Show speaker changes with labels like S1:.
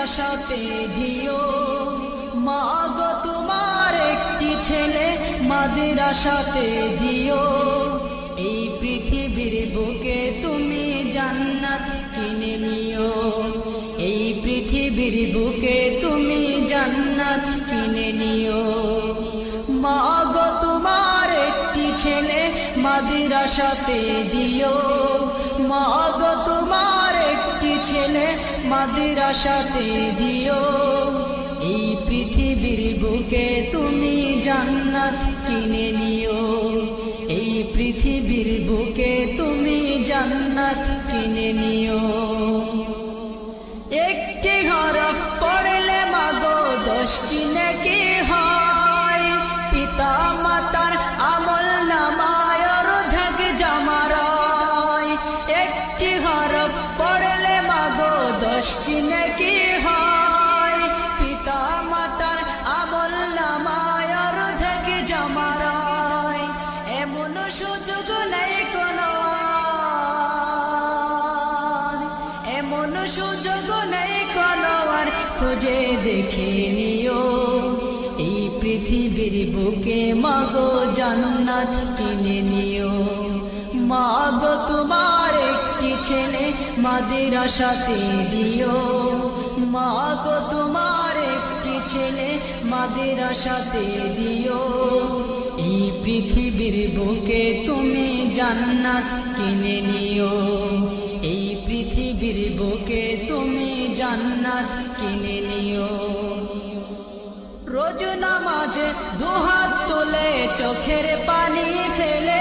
S1: মাদ্রাসাতে দিও। মা গো তোমার একটি ছেলে মাদ্রাসাতে দিও। এই পৃথিবীর বুকে তুমি জান্নাত কিনে নিও। এই পৃথিবীর বুকে তুমি জান্নাত কিনে নিও। মা গো তোমার একটি ছেলে মাদ্রাসাতে দিও। মা গো তোমার একটি ছেলে মাদ্রাসাতে দিও। এই পৃথিবীর বুকে তুমি জান্নাত কিনে নিও। এই পৃথিবীর বুকে তুমি জান্নাত কিনে নিও। একটি হরফ পড়লে মাগো 10টি নেকি হয়। পিতা মাতার আমল নামায় অর্ধেক জমারায়। একটি হরফ পড়লে মাগো 10টি নেকি হয়। পিতা মাতার আমল নামায় অর্ধেক জমারায়। এমন সুযোগ নেই কোনো আর, এমন সুযোগ নেই কোনো আর, খুঁজে দেখে নিও। এই পৃথিবীর বুকে মাগো জান্নাত কিনে নিও। মাগো তোমার একটি ছেলে মাদ্রাসাতে দিও। মাগো তোমার একটি ছেলে মাদ্রাসাতে দিও। এই পৃথিবীর বুকে তুমি জান্নাত কিনে নিও। এই পৃথিবীর বুকে তুমি জান্নাত কিনে নিও। রোজ নামাজে দুহাত তুলে চোখের পানি ফেলে